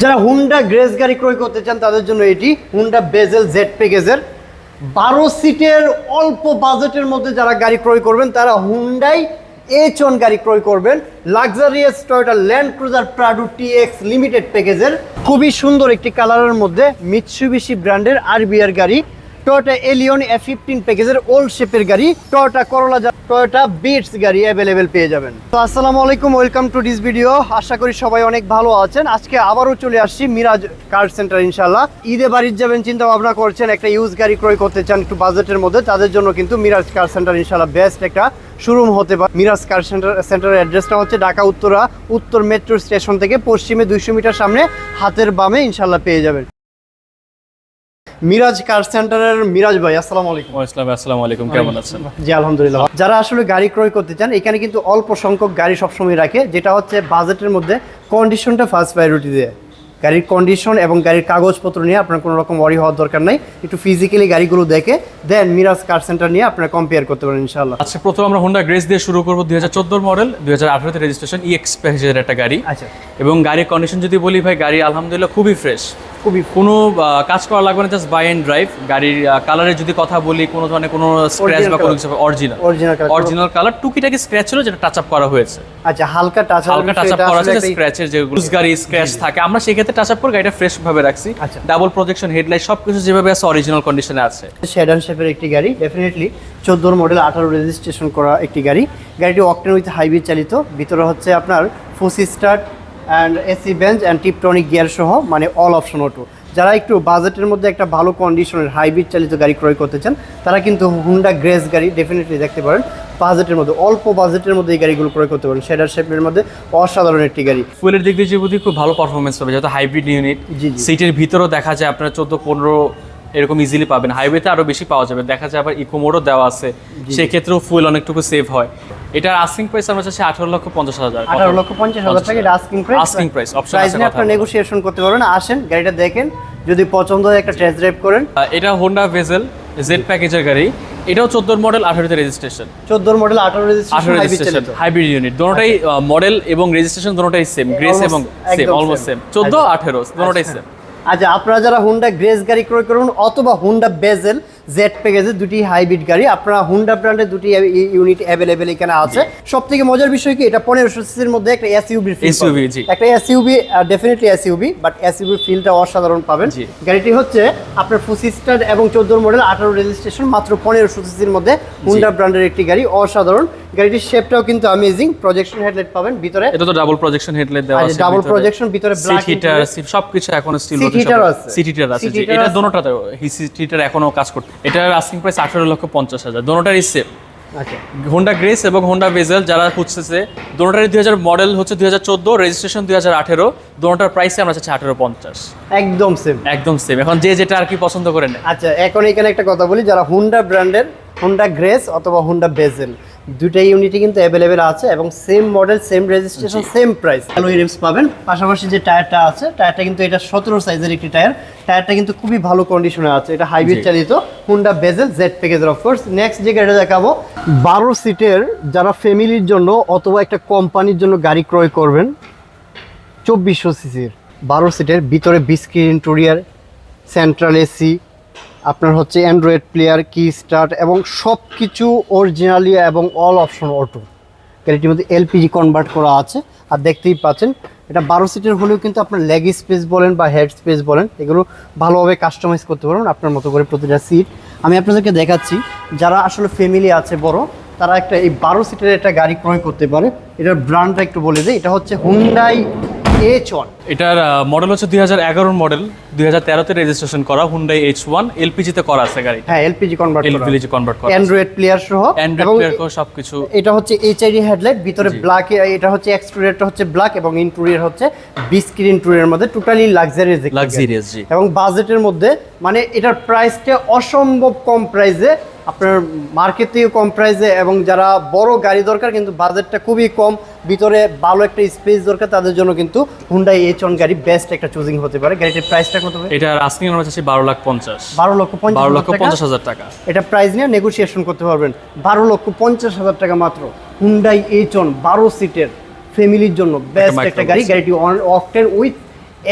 যারা Honda grace গাড়ি ক্রয় করতে চান তাদের জন্য এটি হুন্ডা বেজেল জেড প্যাকেজের 12 সিটের অল্প বাজেটের মধ্যে যারা গাড়ি ক্রয় করবেন তারা হুন্ডাই H1 গাড়ি ক্রয় করবেন। Luxurious Toyota land cruiser Prado TX limited প্যাকেজের খুবই সুন্দর একটি কালারের মধ্যে মিৎসুবিশি ব্র্যান্ডের আরবিআর গাড়ি, টয়োটা এলিয়ন F15 প্যাকেজের ওল্ড শেপের গাড়ি, টয়োটা করোলা, টয়োটা বিটস গাড়ি অ্যাভেলেবেল পেয়ে যাবেন। তো আসসালামু আলাইকুম, ওয়েলকাম টু দিস ভিডিও। আশা করি সবাই অনেক ভালো আছেন। আজকে আবারও চলে আসছি মিরাজ কার সেন্টার। ইনশাল্লাহ ঈদে বাড়ির যাবেন চিন্তা ভাবনা করছেন, একটা ইউজ গাড়ি ক্রয় করতে চান একটু বাজেটের মধ্যে, তাদের জন্য কিন্তু মিরাজ কার সেন্টার ইনশাল্লাহ বেস্ট একটা শোরুম হতে পারে। মিরাজ কার সেন্টারের অ্যাড্রেসটা হচ্ছে ঢাকা উত্তর মেট্রো স্টেশন থেকে পশ্চিমে 200 মিটার সামনে হাতের বামে ইনশাল্লাহ পেয়ে যাবেন। মিরাজ কার সেন্টারের মিরাজ ভাই, আসসালামু আলাইকুম। আসসালামু আলাইকুম, কেমন আছেন? জি আলহামদুলিল্লাহ। যারা আসলে গাড়ি ক্রয় করতে চান এখানে কিন্তু অল্প সংখ্যক গাড়ি সবসময় রাখে, যেটা হচ্ছে বাজেটের মধ্যে কন্ডিশনটা ফার্স্ট প্রায়োরিটি দেয়। গাড়ির কন্ডিশন এবং গাড়ির কাগজপত্র নিয়ে আপনার কোনো রকম ওয়ারি হওয়ার দরকার নাই, একটু ফিজিক্যালি গাড়িগুলো দেখে দেন মিরাজ কার সেন্টার নিয়ে আপনারা কম্পেয়ার করতে পারেন ইনশাআল্লাহ। আচ্ছা, প্রথম আমরা হোন্ডা গ্রেস দিয়ে শুরু করব। 2014 মডেল, 2018 তে রেজিস্ট্রেশন, EX প্যাকেজের একটা গাড়ি। আচ্ছা, এবং গাড়ির কন্ডিশন যদি বলি ভাই, গাড়ি আলহামদুলিল্লাহ খুবই ফ্রেশ, খুবই কোনো কাজ করা লাগবে না, জাস্ট বাই অ্যান্ড ড্রাইভ। গাড়ির কালারের যদি কথা বলি, কোনো ধরনের কোনো স্ক্র্যাচ বা কোনো কিছু, অরিজিনাল কালার, টুকিটাকি স্ক্র্যাচ ছিল যেটা টাচ আপ করা হয়েছে। আচ্ছা, হালকা টাচ আপ করা আছে, স্ক্র্যাচের যে গাড়ি স্ক্র্যাচ থাকে আমরা সেই ক্ষেত্রে টাচ আপ করে গাড়িটা ফ্রেশ ভাবে রাখছি। ডাবল প্রজেকশন হেডলাইট সবকিছু যেভাবে আছে অরিজিনাল কন্ডিশনে আছে। সেডান শেপের একটি গাড়ি, ডেফিনেটলি 14 মডেল 18 রেজিস্ট্রেশন করা একটি গাড়ি। গাড়িটি অকটেন উইথ হাইব্রিড চালিত, ভিতরে হচ্ছে আপনার 4 start and AC bench and Tiptronic gear সহ, মানে অল অপশন অটো। যারা একটু বাজেটের মধ্যে একটা ভালো কন্ডিশনের হাইব্রিড চালিত গাড়ি ক্রয় করতে চান তারা কিন্তু হুন্ডা গ্রেস গাড়ি ডেফিনেটলি দেখতে পারেন। বাজেটের মধ্যে, অল্প বাজেটের মধ্যে এই গাড়িগুলো ক্রয় করতে পারেন। শেডার শেপের মধ্যে অসাধারণ একটি গাড়ি। ফুয়েলের দিক দিয়ে যদি খুব ভালো পারফরমেন্স পাবে, যেহেতু হাইব্রিড ইউনিট, সিটের ভিতরেও দেখা যায় আপনার 14-15 এরকম ইজিলি পাবেন। হাইওয়েতে আরো বেশি পাওয়া যাবে, দেখা যায় আবার ইকো মোডও দেওয়া আছে, সেই ক্ষেত্রেও ফুয়েল অনেকটুকু সেভ হয়। এটার আস্কিং প্রাইস আমরা চাচ্ছি 18,50,000। 18,50,000 টাকা আস্কিং প্রাইস। অপশন আছে, আপনারা নেগোশিয়েশন করতে পারবেন। আসেন গাড়িটা দেখেন, যদি পছন্দ হয় একটা টেস্ট ড্রাইভ করেন। এটা হোন্ডা ভেজেল জেড প্যাকেজের গাড়ি, এটাও 14 মডেল 18 তে registration. 14 model 18 registration hybrid unit, দুটোটাই মডেল এবং রেজিস্ট্রেশন দুটোটাই সেম, গ্রেস এবং সেম, অলমোস্ট সেম। 14 18 দুটোটাই সেম। আচ্ছা, আপনারা যারা হুন্ডা গ্রেস গাড়ি ক্রয় করুন অথবা হুন্ডা বেজেল জেড প্যাকেজের দুটি হাইব্রিড গাড়ি, আপনারা হুন্ডা ব্র্যান্ডের দুটি ইউনিট অ্যাভেলেবেল এখানে আছে। সবথেকে মজার বিষয় কি, এটা 1500 সিসির মধ্যে একটা এসইউভি একটা SUV, definitely SUV, but SUV ফিলটা অসাধারণ পাবেন। গাড়িটি হচ্ছে আপনার 4 স্টার এবং 14 মডেল 18 রেজিস্ট্রেশন, মাত্র 1500 সিসির মধ্যে হুন্ডা ব্র্যান্ডের একটি গাড়ি, অসাধারণ। গাড়িটির শেপটাও কিন্তু অ্যামেজিং। প্রজেকশন হেডলাইট পাবেন ভিতরে, এটা তো ডাবল প্রজেকশন হেডলাইট দেওয়া আছে, ডাবল প্রজেকশন ভিতরে, ব্ল্যাক হিটার সবকিছু এখন স্টিল সিট হিটার আছে। এটা দুটোটাতে সিট হিটার এখনো কাজ করতে। এটার আস্কিং প্রাইস 18,50,000, দুটোটারই সেম। আচ্ছা, হোন্ডা গ্রেস এবং হোন্ডা ভেজেল যারা খুঁজতেছে, দুটোটারই 2000 মডেল হচ্ছে 2014, রেজিস্ট্রেশন 2018, দুটোটার প্রাইসে আমরা চাচ্ছি 18,50। একদম সেম, একদম সেম। এখন যে যেটা আর কি পছন্দ করে নেয়। আচ্ছা, এখন এখানে একটা কথা বলি, যারা হুন্ডা ব্র্যান্ডের হুন্ডা গ্রেস অথবা হুন্ডা বেজেল দুটাই ইউনিটই কিন্তু অ্যাভেলেবেল আছে এবং same model, same registration, same price. Alloy rims পাবেন। পাশাপাশি যে টায়ারটা আছে, টায়ারটা কিন্তু এটা 17 সাইজের একটি টায়ার। টায়ারটা কিন্তু খুবই ভালো কন্ডিশনে আছে। এটা হাইব্রিড চালিত হুন্ডা বেজেল জেড প্যাকেজের। অফকোর্স নেক্সট যে গাড়িটা দেখাবো 12 সিটের, যারা ফ্যামিলির জন্য অথবা একটা কোম্পানির জন্য গাড়ি ক্রয় করবেন, 2400 সিসির 12 সিটের, ভিতরে বিস্কিট ইন্টেরিয়র, সেন্ট্রাল এসি, আপনার হচ্ছে অ্যান্ড্রয়েড প্লেয়ার, কি স্টার্ট এবং সব কিছু অরিজিনালি এবং অল অপশন অটো। গাড়িটির মধ্যে এলপিজি কনভার্ট করা আছে। আর দেখতেই পাচ্ছেন এটা 12 সিটের হলেও কিন্তু আপনার লেগ স্পেস বলেন বা হেড স্পেস বলেন, এগুলো ভালোভাবে কাস্টমাইজ করতে পারবেন আপনার মতো করে প্রতিটা সিট। আমি আপনাদেরকে দেখাচ্ছি, যারা আসলে ফ্যামিলি আছে বড়, তারা একটা এই 12 সিটের একটা গাড়ি ক্রয় করতে পারে। এটার ব্র্যান্ডটা একটু বলে দেয়, এটা হচ্ছে হুন্ডাই H1। এটার মডেল হচ্ছে 2011 মডেল, 2013 তে রেজিস্ট্রেশন করা হুন্ডাই H1, এলপিজি তে করা আছে গাড়ি। হ্যাঁ, এলপিজি কনভার্ট করা, অ্যান্ড্রয়েড প্লেয়ার সহ, সবকিছু। এটা হচ্ছে এইচআইডি হেডলাইট, ভিতরে ব্ল্যাক, এটা হচ্ছে এক্সটেরিয়রটা হচ্ছে ব্ল্যাক এবং ইন্টেরিয়র হচ্ছে বিস্কিট ইন্টেরিয়রের মধ্যে, টোটালি লাক্সারিয়াস জি। এবং বাজেটের মধ্যে, মানে এটার প্রাইসটা অসম্ভব কম প্রাইসে, আপনার মার্কেট থেকে কম প্রাইসে, এবং যারা বড় গাড়ি দরকার কিন্তু বাজেটটা খুবই কম, ভিতরে ভালো একটা স্পেস দরকার, তাদের জন্য কিন্তু হুন্ডাই H1 গাড়ি বেস্ট একটা চুজিং হতে পারে। গাড়িটির প্রাইসটা কত হবে? এটা আস্কিং আমরা চাচ্ছি 12,50,000। 12,50,000 টাকা। এটা প্রাইস নিয়ে নেগোসিয়েশন করতে পারবেন। 12,50,000 টাকা মাত্র, হুন্ডাই H1 12 সিটের ফ্যামিলির জন্য বেস্ট একটা গাড়ি। গাড়িটি অকটেন উইথ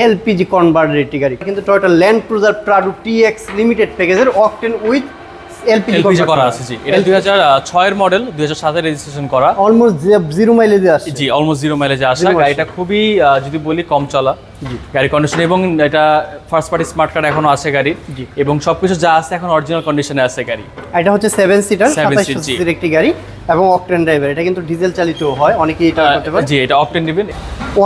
এলপিজি কনভার্টেড একটি গাড়ি, কিন্তু Toyota land cruiser Prado TX limited প্যাকেজের অকটেন উইথ এলপিজি করা আছে। জি, এটা 2006 এর মডেল, 2007 এর রেজিস্ট্রেশন করা, অলমোস্ট জিরো মাইলেজে আসে। জি, অলমোস্ট জিরো মাইলেজে আসা। গাড়িটা খুবই যদি বলি কম চলা গাড়ি কন্ডিশন, এবং এটা ফার্স্ট পার্টি স্মার্ট কার্ড এখনো আছে গাড়ি, এবং সবকিছু যা আছে এখন অরিজিনাল কন্ডিশনে আছে গাড়ি। এটা হচ্ছে 7 সিটার 7 সিসির একটি গাড়ি এবং অকটেন ড্রাইভার। এটা কিন্তু ডিজেল চালিত হয়, অনেকেই এটা করতে পারে। জি, এটা অকটেন দিবেন।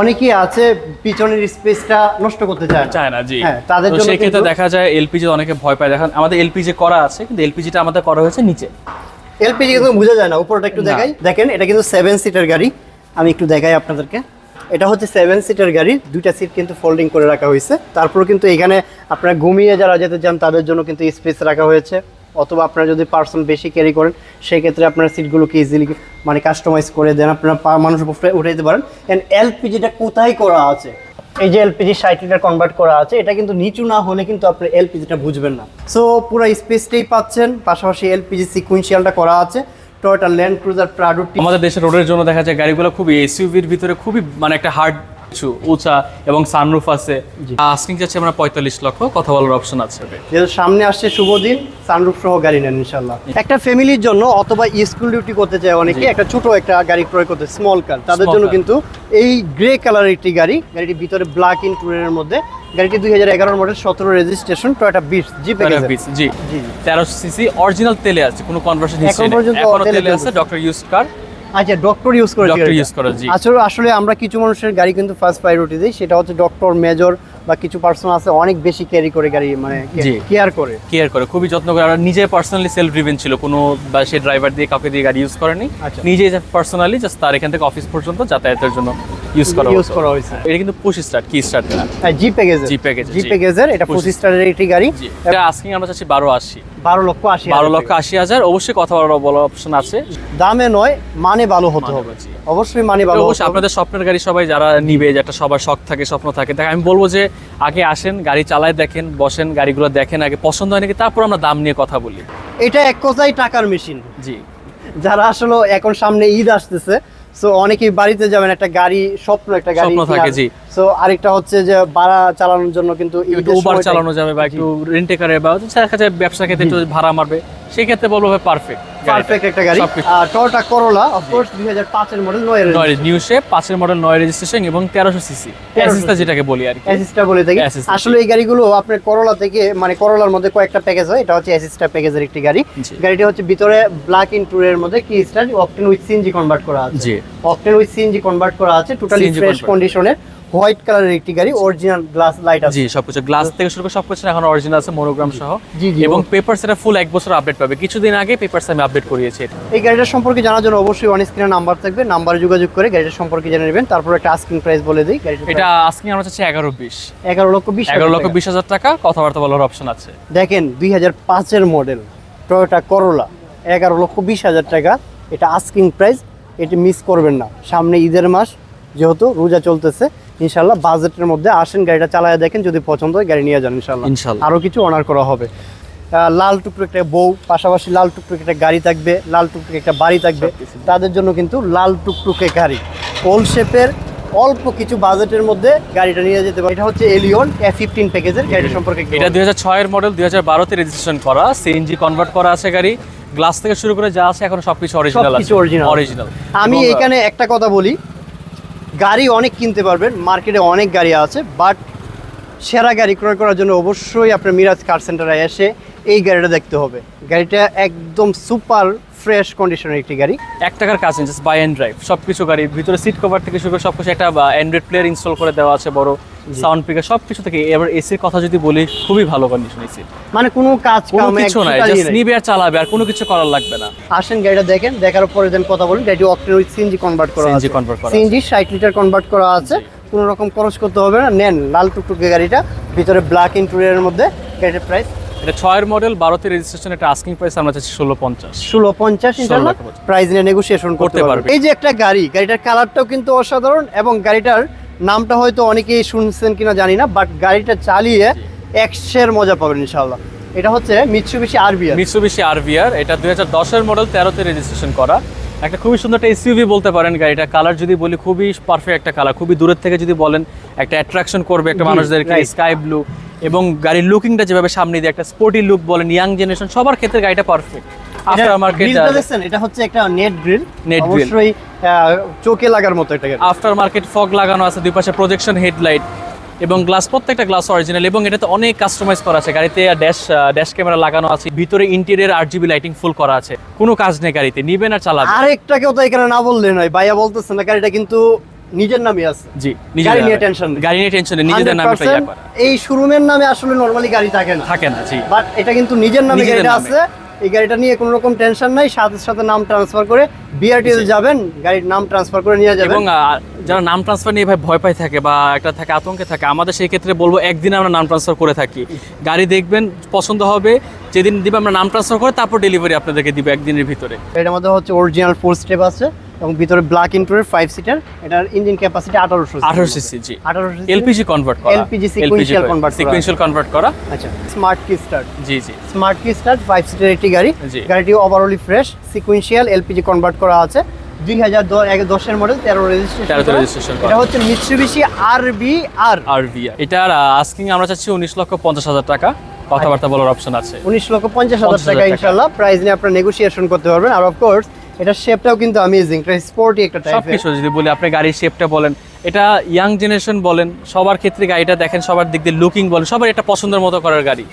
অনেকেই আছে পিছনের স্পেসটা নষ্ট করতে চায় না। জি, হ্যাঁ, তাদের জন্য সেই ক্ষেত্রে দেখা যায় এলপিজি অনেকে ভয় পায়। দেখেন আমাদের এলপিজি করা আছে, কিন্তু এলপিজিটা আমাদের করা হয়েছে নিচে। এলপিজি কিন্তু বোঝা যায় না, উপরটা একটু দেখাই। দেখেন এটা কিন্তু 7 সিটার গাড়ি, আমি একটু দেখাই আপনাদেরকে। এটা হচ্ছে 7 সিটার গাড়ি, দুইটা সিট কিন্তু ফোল্ডিং করে রাখা হয়েছে। তারপর কিন্তু এখানে আপনারা ঘুমিয়ে যারা যেতে চান তাদের জন্য কিন্তু স্পেস রাখা হয়েছে, অথবা আপনারা যদি পার্সন বেশি ক্যারি করেন সেই ক্ষেত্রে আপনারা সিটগুলোকে ইজিলি মানে কাস্টমাইজ করে দেন, আপনারা মানুষের উপরে উঠাইতে পারেন। এন্ড এলপিজিটা কোথায় করা আছে, এই যে এলপিজি 60 লিটার কনভার্ট করা আছে, এটা কিন্তু নিচু না হলে কিন্তু আপনি এলপিজিটা বুঝবেন না। সো পুরো স্পেসটাই পাচ্ছেন, পাশাপাশি এলপিজি সিকুয়েন্সিয়ালটা করা আছে। Toyota land cruiser Prado. আমাদের দেশের রোডের জন্য দেখা যায় গাড়িগুলো খুবই এসইউভির ভিতরে খুবই মানে একটা হার্ড কিছু উঁচা, এবং সানরুফ আছে। আস্কিং যাচ্ছে আমরা 45 লক্ষ, কথা বলার অপশন আছে। যেহেতু সামনে আসছে শুভ দিন, সানরুফ সহ গাড়ি নেন ইনশাল্লাহ। একটা ফ্যামিলির জন্য অথবা স্কুল ডিউটি করতে চায় অনেকে, একটা ছোট একটা গাড়ি ক্রয় করতে, স্মল কার, তাদের জন্য কিন্তু এই গ্রে কালারের একটি গাড়ি। গাড়িটির ভিতরে ব্ল্যাক ইন্টেরিয়রের মধ্যে, গাড়িটি 2011 মডেল, 17 রেজিস্ট্রেশন, টয়োটা বিটস জি প্যাকেজ। জি, 1300 সিসি অরিজিনাল তেলে আছে, কোনো কনভার্সন হিস্ট্রি নেই, এখনো তেলে আছে, ডক্টর ইউজ কার। আচ্ছা, ডক্টর ইউজ করে, জি। আসলে আমরা কিছু মানুষের গাড়ি কিন্তু ফার্স্ট প্রায়োরিটি দিই, সেটা হচ্ছে ডক্টর, মেজর বা কিছু পার্সন আছে অনেক বেশি ক্যারি করে গাড়ি, মানে কেয়ার করে, খুবই যত্ন করে। আর নিজে পার্সোনালি সেলফ ড্রিভেন ছিল, কোনো বা সে ড্রাইভার দিয়ে কাউকে দিয়ে গাড়ি ইউজ করেনি, নিজে পার্সোনালি জাস্ট তার এখান থেকে অফিস পর্যন্ত যাতায়াতের জন্য ইউজ করা হয়েছে। এটা কিন্তু পুশ স্টার্ট, কি স্টার্ট না, জি প্যাকেজের এটা 25 স্টারের একটি গাড়ি। এটা আস্কিং আমরা চাচ্ছি 12,80,000 12,80,000। অবশ্যই কথা বলার অপশন আছে, দামে নয় মানে ভালো হতে হবে, অবশ্যই মানে ভালো। অবশ্যই আপনাদের স্বপ্নের গাড়ি সবাই যারা নিবে, যে একটা সবার শখ থাকে, স্বপ্ন থাকে, দেখ আমি বলবো যে আগে আসেন, গাড়ি চালায় দেখেন, বসেন, গাড়িগুলো দেখেন আগে, পছন্দ হয় নাকি তারপর আমরা দাম নিয়ে কথা বলি। এটা এক কথাই টাকার মেশিন। জি, যারা আসলে এখন সামনে ঈদ আসতেছে, সো অনেকেই বাড়িতে যাবেন, একটা গাড়ি স্বপ্ন, একটা গাড়ি থাকে। জি, সো আরেকটা হচ্ছে যে ভাড়া চালানোর জন্য কিন্তু উবার চালানো যাবে, বা একটু রেন্টে কারে, বা দেখা যায় ব্যবসা ক্ষেত্রে একটু ভাড়া মারবে, সেই ক্ষেত্রে বলবো ভাই পারফেক্ট একটা গাড়ি। টয়োটা করোলা অফ কোর্স 2005 এর মডেল, 9 নিউ শেপ, 5 এর মডেল, 9 রেজিস্ট্রেশন এবং 1300 সিসি অ্যাসিস্টা যেটাকে বলি আর কি, অ্যাসিস্টা বলে থাকি। আসলে এই গাড়িগুলো আপনার করোলা থেকে, মানে করোলার মধ্যে কয়েকটা প্যাকেজ হয়, এটা হচ্ছে অ্যাসিস্টা প্যাকেজের একটি গাড়ি। গাড়িটা হচ্ছে ভিতরে ব্ল্যাক ইন্টেরিয়রের মধ্যে কি star octane with CNG convert করা আছে। জি, অকটেন উইথ সিএনজি কনভার্ট করা আছে, টোটালি ফ্রেশ কন্ডিশনের হোয়াইট কালারের একটি গাড়ি, অরিজিনাল গ্লাস লাইট আছে। জি, সবকিছু গ্লাস থেকে শুরু করে সবকিছু এখন অরিজিনাল আছে, মনোগ্রাম সহ। এবং পেপারস এটা ফুল 1 বছর আপডেট পাবে, কিছুদিন আগে পেপারস আমি আপডেট করিয়েছি। এই গাড়িটার সম্পর্কে জানার জন্য অবশ্যই অন স্ক্রিনে নাম্বার থাকবে, নাম্বারে যোগাযোগ করে গাড়িটার সম্পর্কে জেনে নেবেন। তারপর একটা আস্কিং প্রাইস বলে দিই, এটা আস্কিং আমরা চাচ্ছি 11,20,000 11,20,000 টাকা, কথাবার্তা বলার অপশন আছে। দেখেন 2005 এর মডেল টয়োটা করোলা, 11,20,000 টাকা, এটা আস্কিং প্রাইস, এটা মিস করবেন না। সামনে ঈদের মাস, যেহেতু রোজা চলতেছে, ইনশাল্লাহ বাজেটের মধ্যে আসেন, গাড়িটা চালায় দেখেন, যদি পছন্দ হয় গাড়ি নিয়ে যান ইনশাল্লাহ। আরো কিছু অনার করা হবে। লাল টুকটুক একটা বউ, পাশাপাশি লাল টুকটুক একটা গাড়ি থাকবে, লাল টুকটুক একটা বাড়ি থাকবে, তাদের জন্য কিন্তু লাল টুকটুকে গাড়ি, ওল্ড শেপের, অল্প কিছু বাজেটের মধ্যে গাড়িটা নিয়ে যেতে পারে। এটা হচ্ছে এলিয়ন A15 প্যাকেজের গাড়ি সম্পর্কে। এটা 2006 এর মডেল, 2012 তে রেজিস্ট্রেশন করা, সিএনজি কনভার্ট করা আছে গাড়ি, গ্লাস থেকে শুরু করে যা আছে এখন সবকিছু অরিজিনাল। আমি এখানে একটা কথা বলি, গাড়ি অনেক কিনতে পারবেন, মার্কেটে অনেক গাড়ি আছে, বাট সেরা গাড়ি ক্রয় করার জন্য অবশ্যই আপনার মিরাজ কার সেন্টারে এসে এই গাড়িটা দেখতে হবে। গাড়িটা একদম সুপার ফ্রেশ কন্ডিশনের একটি গাড়ি, 1 টাকার কাজ নেই, জাস্ট বাই এন্ড ড্রাইভ। সবকিছু গাড়ির ভিতরে সিট কভার থেকে শুরু করে সবকিছু, একটা অ্যান্ড্রয়েড প্লেয়ার ইনস্টল করে দেওয়া আছে, বড় সাউন্ড স্পিকার, সবকিছু থেকে। এবার এসির কথা যদি বলি, খুবই ভালো কন্ডিশন এসি, মানে কোনো কাজ কাম কিছু নাই, জাস্ট নিবে আর চালাবে, আর কোনো কিছু করার লাগবে না। আসেন গাড়িটা দেখেন, দেখার পরে দেন কথা বলুন। গাড়িটি অকটেন উইথ সিএনজি কনভার্ট করা আছে, সিএনজি 60 লিটার কনভার্ট করা আছে, কোনো রকম খরচ করতে হবে না। নেন লাল টুকটুকে গাড়িটা, ভিতরে ব্ল্যাক ইন্টেরিয়রের মধ্যে। গাড়িটার প্রাইস, এটা 6 এর মডেল, 12 তে রেজিস্ট্রেশন, এটা আস্কিং প্রাইস আমরা চাচ্ছি 16,50 ইনশাআল্লাহ, প্রাইস নিয়ে নেগোশিয়েশন করতে পারবে। এই যে একটা গাড়ি, গাড়িটার কালারটাও কিন্তু অসাধারণ, এবং গাড়িটার নামটা হয়তো অনেকেই শুনছেন কিনা জানি না, বাট গাড়িটা চালিয়ে এক্সের মজা পাবেন ইনশাআল্লাহ। এটা হচ্ছে মিৎসুবিশি আরভিআর। এটা 2010 এর মডেল, 13 তে রেজিস্ট্রেশন করা, একটা খুবই সুন্দর একটা এসইউভি বলতে পারেন গাড়িটা। কালার যদি বলি খুবই পারফেক্ট একটা কালার, খুবই দূরের থেকে যদি বলেন একটা অ্যাট্রাকশন করবে একটা জি, মানুষদেরকে, right. স্কাই ব্লু এবং গাড়ির লুকিংটা যেভাবে সামনে দিয়ে একটা স্পোর্টি লুক বলেন, ইয়াং জেনারেশন সবার ক্ষেত্রে গাড়িটা পারফেক্ট। আফটার মার্কেট, গ্রিলটা দেখছেন, এটা হচ্ছে একটা নেট গ্রিল, Net grill। অবশ্যই চোখে লাগার মতো এটা গাড়ি। আফটার মার্কেট ফগ লাগানো আছে, দুই পাশে প্রজেকশন হেডলাইট এবং গ্লাস, প্রত্যেকটা গ্লাস অরিজিনাল এবং এটাতে অনেক কাস্টমাইজ করা আছে। গাড়িতে ড্যাশ ক্যামেরা লাগানো আছে, ভিতরে ইন্টেরিয়র আরজিবি লাইটিং ফুল করা আছে। কোনো কাজ নেই গাড়িতে, নিবেন আর চালাবেন। আরেকটা কেউ তো এখানে না বললে নয়, ভাইয়া বলতেছে না গাড়িটা কিন্তু নিজের নামে আছে। জি, গাড়ি নিয়ে টেনশন নেই, গাড়ি নিয়ে টেনশন নেই, নিজেদের নামে ইয়া 100% করা এই শোরুমের নামে আসলে নরমালি গাড়ি থাকে না, থাকে না। জি, বাট এটা কিন্তু নিজের নামে নিজেদের গাড়িটা নামে। আছে। এই গাড়িটা নিয়ে কোনো রকম টেনশন নাই, সাথে সাথে নাম ট্রান্সফার করে বিআরটি তে যাবেন, গাড়ির নাম ট্রান্সফার করে নিয়ে যাবেন। এবং যারা নাম ট্রান্সফার নিয়ে ভাই ভয় পায় থাকে বা একটা থাকে আতঙ্কে থাকে, আমাদের সেই ক্ষেত্রে বলবো একদিন আমরা নাম ট্রান্সফার করে থাকি। গাড়ি দেখবেন, পছন্দ হবে, যেদিন দিবে আমরা নাম ট্রান্সফার করে তারপর ডেলিভারি আপনাদেরকে দিব একদিনের ভিতরে। এটার মধ্যে হচ্ছে অরিজিনাল 4 স্টেপ আছে এবং ভিতরে ব্ল্যাক ইন্টেরিয়র 5 সিটার। এটার ইঞ্জিন ক্যাপাসিটি 1800 সিসি। জি, 1800 এলপিজি কনভার্ট করা, LPG sequential convert করা। সিকোয়েন্সিয়াল কনভার্ট করা। আচ্ছা, স্মার্ট কি স্টার্ট, জি জি স্মার্ট কি স্টার্ট 5 সিটার একটি গাড়ি। জি। গাড়িটি overally fresh, sequential LPG convert করা আছে। 2010 এর মডেল, 13 রেজিস্ট্রেশন। 13 registration করা। এটা হচ্ছে মিৎসুবিশি RVR। আরভিয়া। এটার আস্কিং আমরা চাচ্ছি 19,50,000 টাকা, কথাবার্তা বলার অপশন আছে। 19,50,000 টাকা 50,000 ইনশাআল্লাহ। প্রাইস নিয়ে আপনারা নেগোসিয়েশন করতে পারবেন। আর অফ কোর্স এটার শেপটাও কিন্তু অ্যামেজিং, এটা স্পোর্টি একটা টাইপের। সবকিছু যদি বলি, আপনি গাড়ির শেপটা বলেন, এটা ইয়াং জেনারেশন বলেন, সবার ক্ষেত্রে গাড়িটা দেখেন, সবার দিক দিয়ে লুকিং বলেন, সবার এটা পছন্দের মতো করার গাড়ি।